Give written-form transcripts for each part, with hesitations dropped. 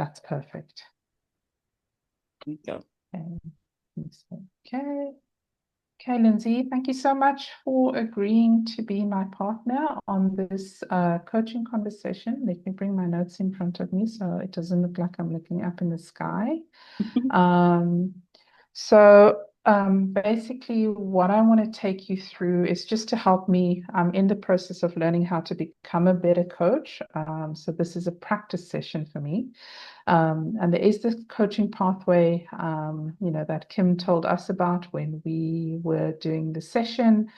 that's perfect. There we go. Okay. Okay, Lindsay, thank you so much for agreeing to be my partner on this coaching conversation. Let me bring my notes in front of me so it doesn't look like I'm looking up in the sky. Basically, what I want to take you through is just to help me. I'm in the process of learning how to become a better coach. So this is a practice session for me. And there is this coaching pathway, that Kim told us about when we were doing the session.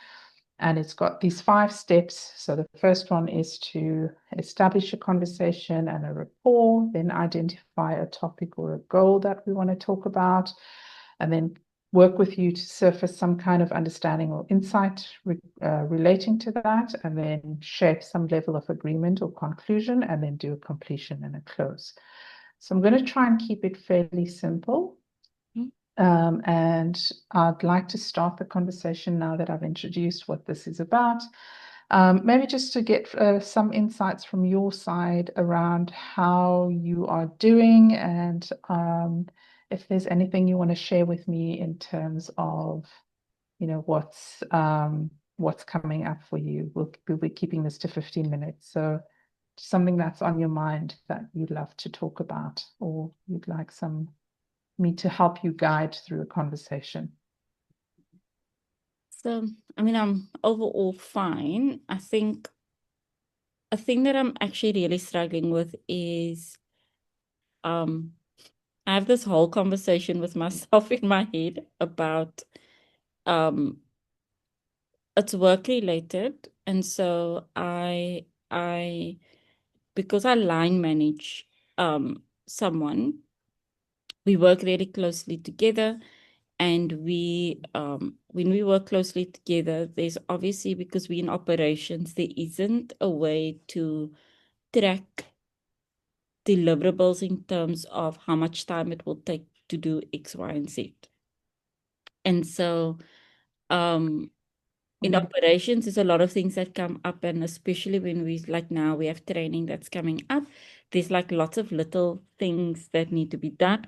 And it's got these 5 steps. So the first one is to establish a conversation and a rapport, then identify a topic or a goal that we want to talk about, and then work with you to surface some kind of understanding or insight relating to that, and then shape some level of agreement or conclusion, and then do a completion and a close. So I'm going to try and keep it fairly simple. And I'd like to start the conversation now that I've introduced what this is about. Maybe just to get some insights from your side around how you are doing, and if there's anything you want to share with me in terms of, what's coming up for you. We'll be keeping this to 15 minutes. So something that's on your mind that you'd love to talk about, or you'd like me to help you guide through a conversation. So, I mean, I'm overall fine. I think a thing that I'm actually really struggling with is I have this whole conversation with myself in my head about it's work related. And so because I line manage someone, we work really closely together. And when we work closely together, there's obviously, because we're in operations, there isn't a way to track deliverables in terms of how much time it will take to do X, Y, and Z. And so in operations, there's a lot of things that come up, and especially when like now we have training that's coming up, there's like lots of little things that need to be done.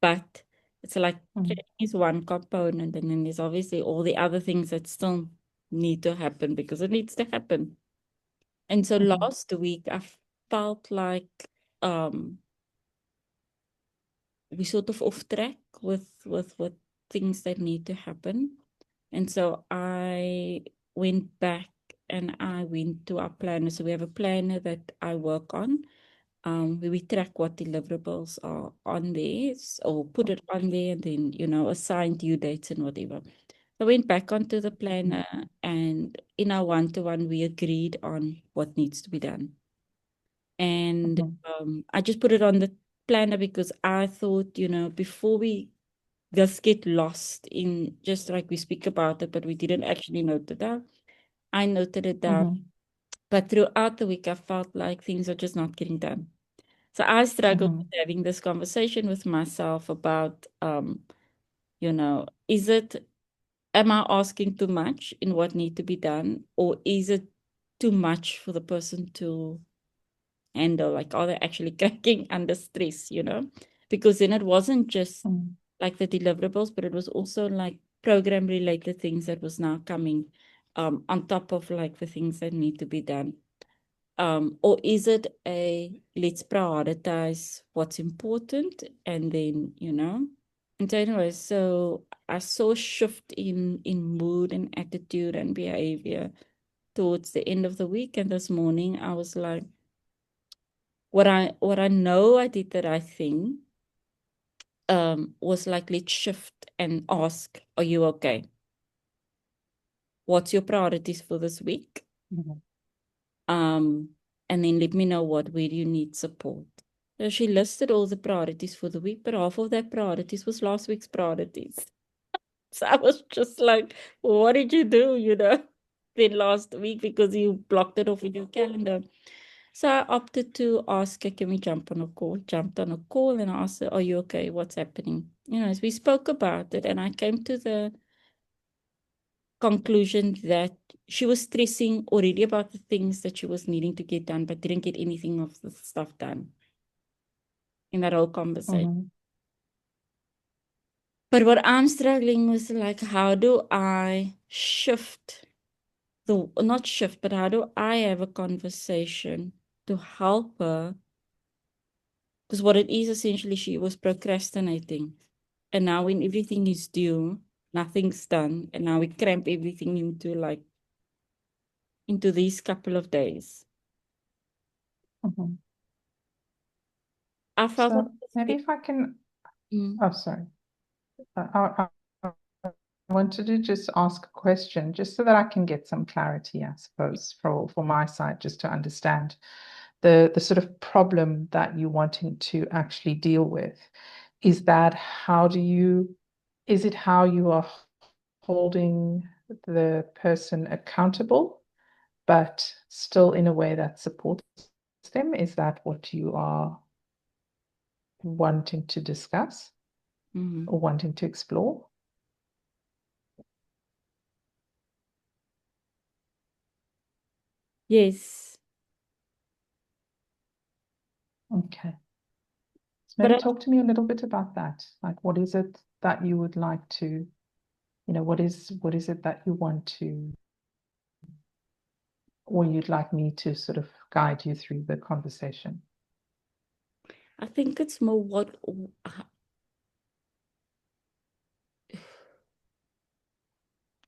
But it's like training is one component, and then there's obviously all the other things that still need to happen because it needs to happen. And so last week I felt like we sort of off track with things that need to happen. And so I went back and I went to our planner. So we have a planner that I work on, where we track what deliverables are on there, or put it on there, and then, assign due dates and whatever. I went back onto the planner, and in our one-to-one, we agreed on what needs to be done. And I just put it on the planner because I thought, before we just get lost in just like we speak about it, but we didn't actually note it down. I noted it down. But throughout the week, I felt like things are just not getting done. So I struggled with having this conversation with myself about, am I asking too much in what need to be done, or is it too much for the person to handle? Like, are they actually cracking under stress, Because then it wasn't just like the deliverables, but it was also like program related things that was now coming on top of like the things that need to be done. Or is it let's prioritize what's important, and then, And so anyway, so I saw a shift in mood and attitude and behavior towards the end of the week. And this morning I was like, what I know I did the right thing was like, let's shift and ask, are you okay? What's your priorities for this week? And then let me know where you need support. So she listed all the priorities for the week, but half of that priorities was last week's priorities. So I was just like, what did you do, then last week, because you blocked it off in your calendar? So I opted to ask her, can we jump on a call? Jumped on a call and I asked her, are you okay? What's happening? As we spoke about it, and I came to the conclusion that she was stressing already about the things that she was needing to get done, but didn't get anything of the stuff done. in that whole conversation. Mm-hmm. But what I'm struggling with, like, how do I shift not shift, but how do I have a conversation to help her? Because what it is essentially, she was procrastinating. And now when everything is due, nothing's done. And now we cramp everything into these couple of days. Mm-hmm. I felt So maybe if I can, oh, sorry. I wanted to just ask a question, just so that I can get some clarity, I suppose, for my side, just to understand the sort of problem that you're wanting to actually deal with. Is that is it how you are holding the person accountable, but still in a way that supports them? Is that what you are wanting to discuss or wanting to explore? Yes. Okay. So But maybe talk to me a little bit about that. Like, what is it that you would like to, what is it that you want to, or you'd like me to sort of guide you through the conversation? I think it's more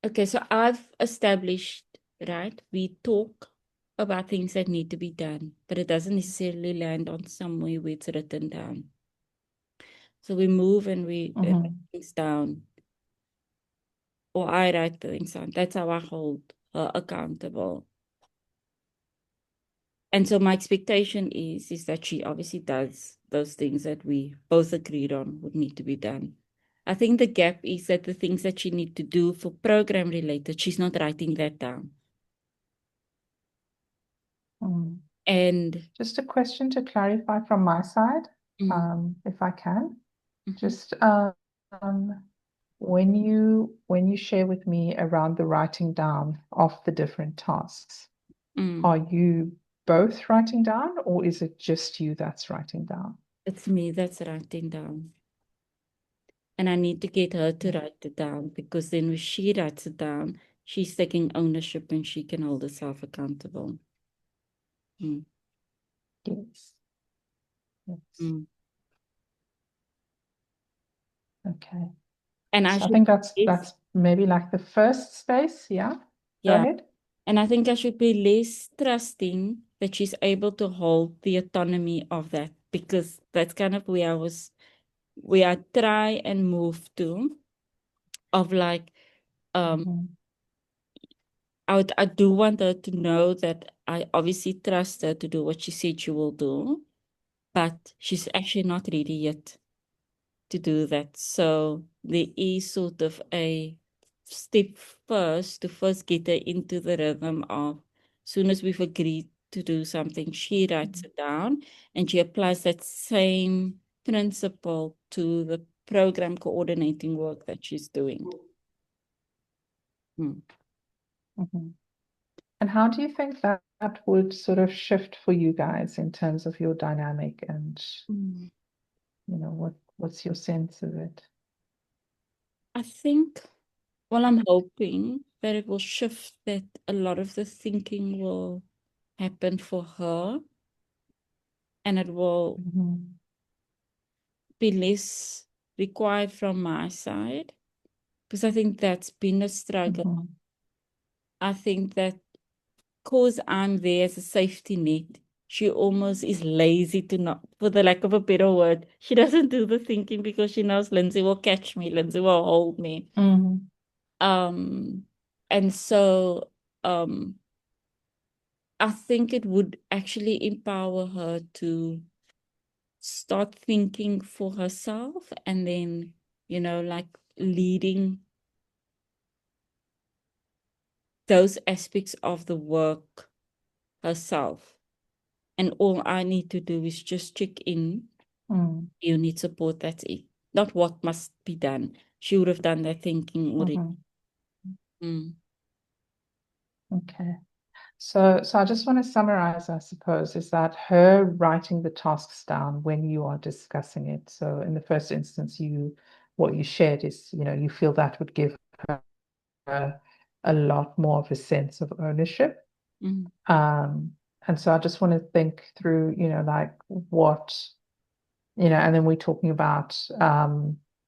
okay, so I've established, right? We talk about things that need to be done, but it doesn't necessarily land on somewhere where it's written down. So we move and we write things down, or I write things down. That's how I hold her accountable. And so my expectation is that she obviously does those things that we both agreed on would need to be done. I think the gap is that the things that she need to do for program related, she's not writing that down. And Just a question to clarify from my side, if I can. Just when you share with me around the writing down of the different tasks, are you both writing down, or is it just you that's writing down? it's me that's writing down. And I need to get her to write it down, because then when she writes it down, she's taking ownership and she can hold herself accountable. Yes. Yes. Okay. And So I think that's maybe like the first space. Yeah. Go ahead. And I think I should be less trusting that she's able to hold the autonomy of that, because that's kind of where I try and move to, of like, I do want her to know that I obviously trust her to do what she said she will do, but she's actually not ready yet to do that. So there is sort of a step first to first get her into the rhythm of, soon as we've agreed to do something, she writes it down and she applies that same principle to the program coordinating work that she's doing. And how do you think that would sort of shift for you guys in terms of your dynamic, and what's your sense of it? I think, well, I'm hoping that it will shift, that a lot of the thinking will happen for her, and it will be less required from my side, because I think that's been a struggle. I think that because I'm there as a safety net, she almost is lazy to not, for the lack of a better word. She doesn't do the thinking because she knows Lindsay will catch me, Lindsay will hold me. And so I think it would actually empower her to start thinking for herself, and then, like leading those aspects of the work herself. And all I need to do is just check in. You need support, that's it. Not what must be done. She would have done that thinking already. Okay. So I just want to summarize, I suppose, is that her writing the tasks down when you are discussing it. So in the first instance, what you shared is, you feel that would give her a lot more of a sense of ownership. Mm. And so I just want to think through, like what, and then we're talking about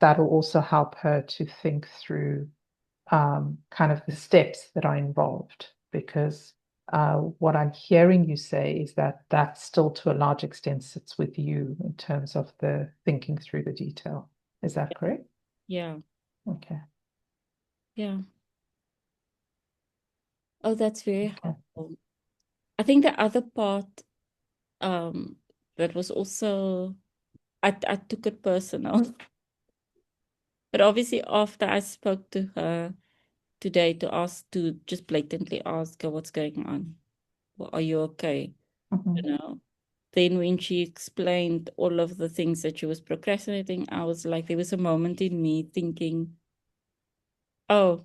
that'll also help her to think through kind of the steps that are involved. Because what I'm hearing you say is that that still to a large extent sits with you in terms of the thinking through the detail. Is that correct? Yeah. Okay. Yeah. Oh, that's very Okay. helpful. I think the other part that was also I took it personal. But obviously after I spoke to her today to just blatantly ask her what's going on. Well, are you okay? Mhm. You know? Then when she explained all of the things that she was procrastinating, I was like, there was a moment in me thinking, oh,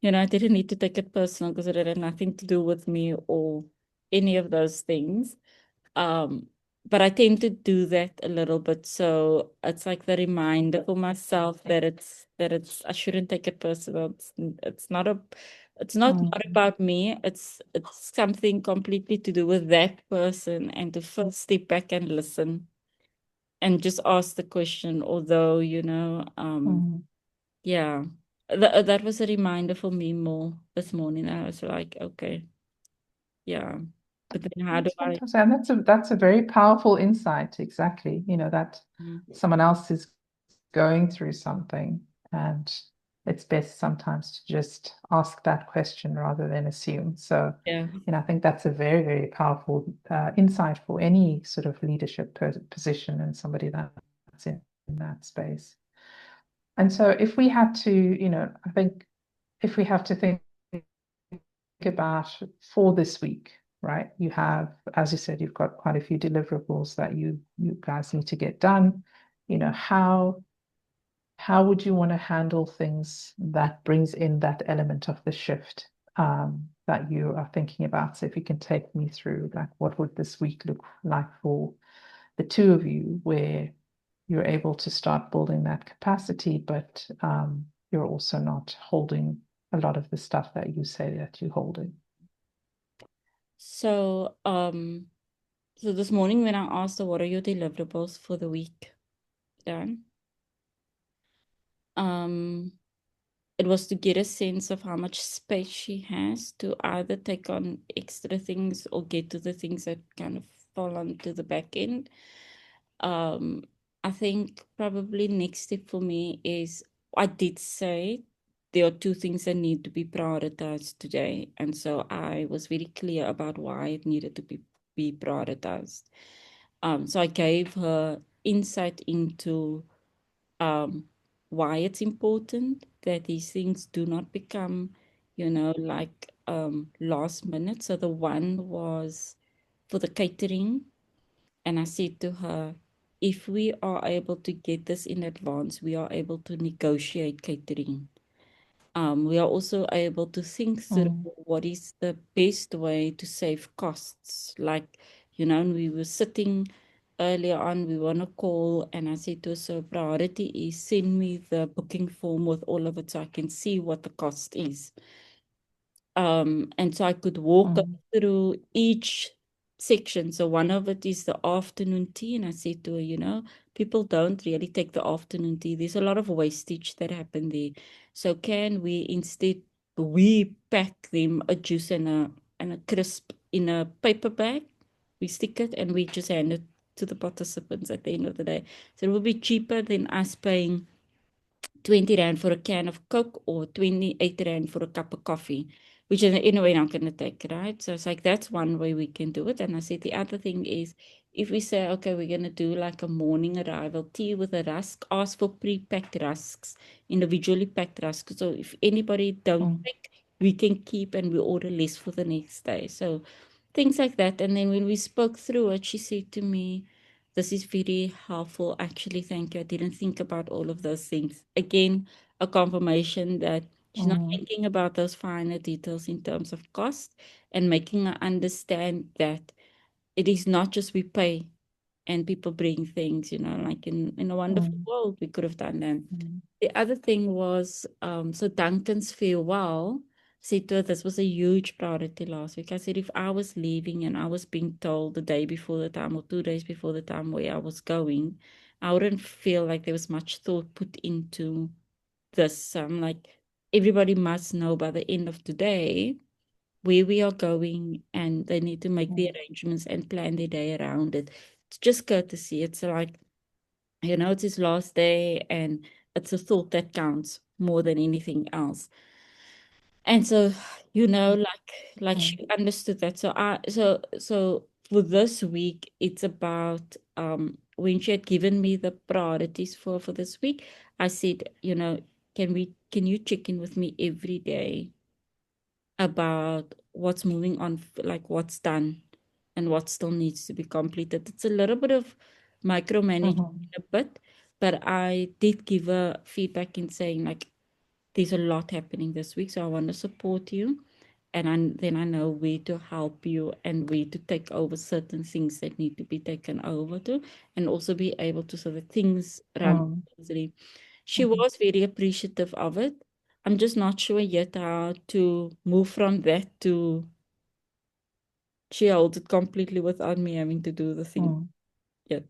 I didn't need to take it personal because it had nothing to do with me or any of those things. Um, but I tend to do that a little bit. So it's like the reminder for myself that it's I shouldn't take it personal. It's not not Mm. about me. It's something completely to do with that person, and to first step back and listen and just ask the question, although, Mm. yeah. That was a reminder for me more this morning. I was like, okay, yeah. But then how do That's I fantastic. And that's a very powerful insight, exactly. That mm, someone else is going through something, and it's best sometimes to just ask that question rather than assume. So, yeah. I think that's a very, very powerful insight for any sort of leadership position and somebody that's in that space. And so if we had to, I think if we have to think about for this week, right? You have, as you said, you've got quite a few deliverables that you guys need to get done. How would you want to handle things that brings in that element of the shift that you are thinking about? So if you can take me through, like, what would this week look like for the two of you, where you're able to start building that capacity, but you're also not holding a lot of the stuff that you say that you're holding. So, so this morning when I asked her, what are your deliverables for the week, Dan? Um, it was to get a sense of how much space she has to either take on extra things or get to the things that kind of fall onto the back end. Um, I think probably next step for me is I did say there are two things that need to be prioritized today. And so I was very clear about why it needed to be prioritized. So I gave her insight into um, why it's important that these things do not become, like last minute. So the one was for the catering. And I said to her, if we are able to get this in advance, we are able to negotiate catering. We are also able to think through Mm, what is the best way to save costs. Like, and we were sitting earlier on, we were on a call, and I said to her, so priority is send me the booking form with all of it so I can see what the cost is. And so I could walk mm, through each section. So one of it is the afternoon tea, and I said to her, people don't really take the afternoon tea. There's a lot of wastage that happen there. So can we instead we pack them a juice and a crisp in a paper bag? We stick it and we just hand it to the participants at the end of the day. So it will be cheaper than us paying 20 Rand for a can of Coke or 28 Rand for a cup of coffee, which is in a way not going to take, right? So it's like that's one way we can do it. And I said the other thing is if we say, okay, we're going to do like a morning arrival tea with a rusk, ask for pre-packed rusks, individually packed rusks. So if anybody don't mm, pick, we can keep and we order less for the next day. So things like that. And then when we spoke through it, she said to me, this is very helpful. Actually, thank you. I didn't think about all of those things. Again, a confirmation that She's not thinking about those finer details in terms of cost and making her understand that it is not just we pay and people bring things, like in a wonderful world, we could have done that. The other thing was, so Duncan's farewell, said to her, this was a huge priority last week. I said, if I was leaving and I was being told the day before the time or 2 days before the time where I was going, I wouldn't feel like there was much thought put into this. I'm like, everybody must know by the end of today where we are going, and they need to make the arrangements and plan their day around it. It's just courtesy. It's like, it's his last day, and it's a thought that counts more than anything else. And so, like she understood that. So for this week, it's about when she had given me the priorities for this week, I said, can you check in with me every day about what's moving on, like what's done and what still needs to be completed. It's a little bit of micromanaging a bit, but I did give her feedback in saying like there's a lot happening this week, so I want to support you. And then I know where to help you and where to take over certain things that need to be taken over to, and also be able to so that things run smoothly. She was very appreciative of it. I'm just not sure yet how to move from that to she holds it completely without me having to do the thing yet.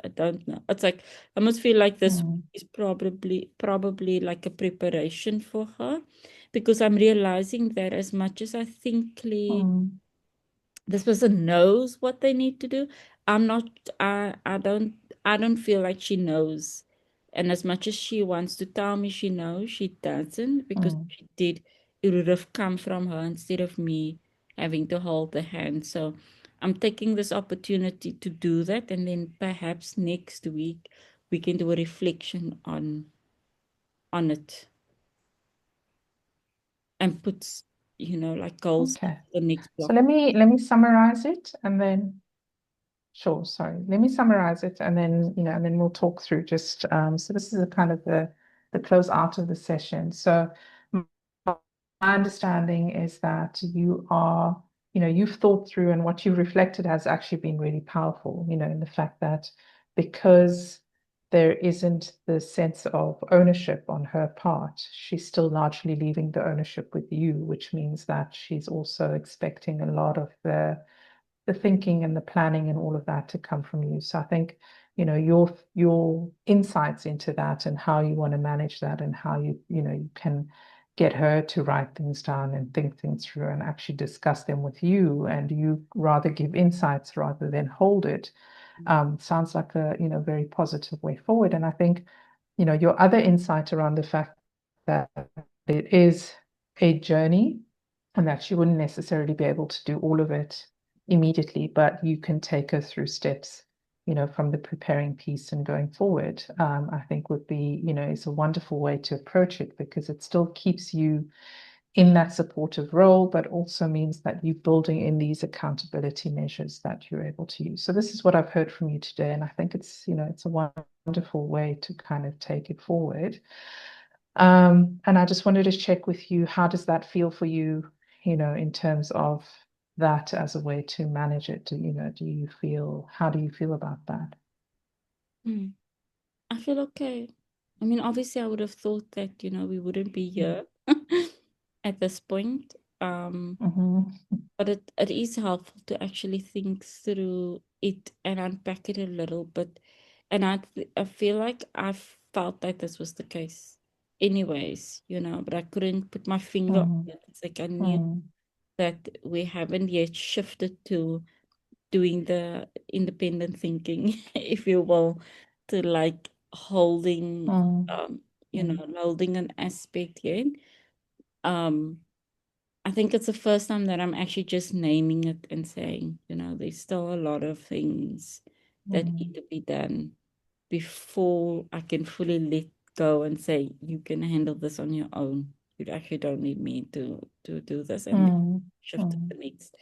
I don't know. It's like I must feel like this is probably like a preparation for her, because I'm realizing that as much as I think this person knows what they need to do, I'm not I don't feel like she knows. And as much as she wants to tell me she knows, she doesn't, because if she did, it would have come from her instead of me having to hold the hand. So I'm taking this opportunity to do that, and then perhaps next week we can do a reflection on it and put, like goals Okay. for the next So block. let me summarize it and then sure, sorry. Let me summarize it and then, and then we'll talk through just so this is a kind of the close out of the session. So my understanding is that you've thought through, and what you've reflected has actually been really powerful, in the fact that because there isn't the sense of ownership on her part, she's still largely leaving the ownership with you, which means that she's also expecting a lot of the thinking and the planning and all of that to come from you. So I think, your insights into that and how you want to manage that, and how you can get her to write things down and think things through and actually discuss them with you, and you rather give insights rather than hold it, sounds like a very positive way forward. And I think, your other insight around the fact that it is a journey, and that she wouldn't necessarily be able to do all of it immediately, but you can take her through steps, from the preparing piece and going forward, I think would be, is a wonderful way to approach it, because it still keeps you in that supportive role, but also means that you're building in these accountability measures that you're able to use. So this is what I've heard from you today, and I think it's a wonderful way to kind of take it forward. And I just wanted to check with you, how does that feel for you, in terms of that as a way to manage it? How do you feel about that? Hmm. I feel okay. I mean, obviously, I would have thought that, we wouldn't be here at this point. But it is helpful to actually think through it and unpack it a little bit. And I feel like I felt that this was the case anyways, but I couldn't put my finger on it. It's like I knew that we haven't yet shifted to doing the independent thinking, if you will, to like holding, holding an aspect yet. Um, I think it's the first time that I'm actually just naming it and saying, there's still a lot of things that need to be done before I can fully let go and say, you can handle this on your own. You actually don't need me to do this, and then shift to the next.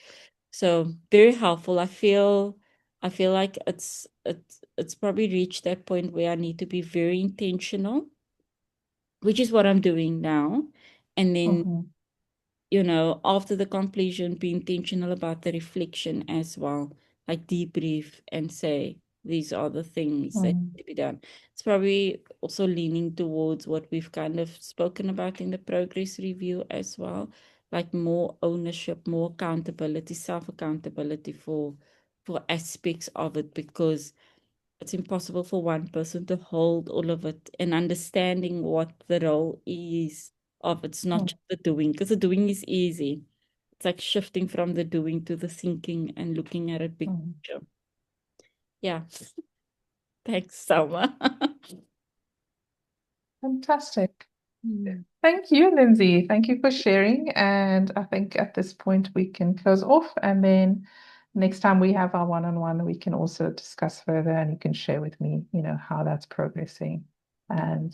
So very helpful. I feel like it's probably reached that point where I need to be very intentional, which is what I'm doing now. And then, Mhm. after the completion, be intentional about the reflection as well, like debrief and say, these are the things that Mm. need to be done. It's probably also leaning towards what we've kind of spoken about in the progress review as well, like more ownership, more accountability, self-accountability for aspects of it, because it's impossible for one person to hold all of it, and understanding what the role is of it's not Mm. just the doing, because the doing is easy. It's like shifting from the doing to the thinking and looking at a big Mm. picture. Yeah. Thanks, Selma. Fantastic. Mm. Thank you, Lindsay. Thank you for sharing. And I think at this point we can close off. And then next time we have our one-on-one, we can also discuss further and you can share with me, how that's progressing. And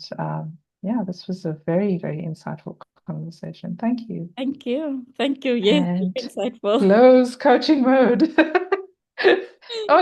yeah, this was a very, very insightful conversation. Thank you. Thank you. Thank you. Yes, And insightful. close coaching mode. Oh,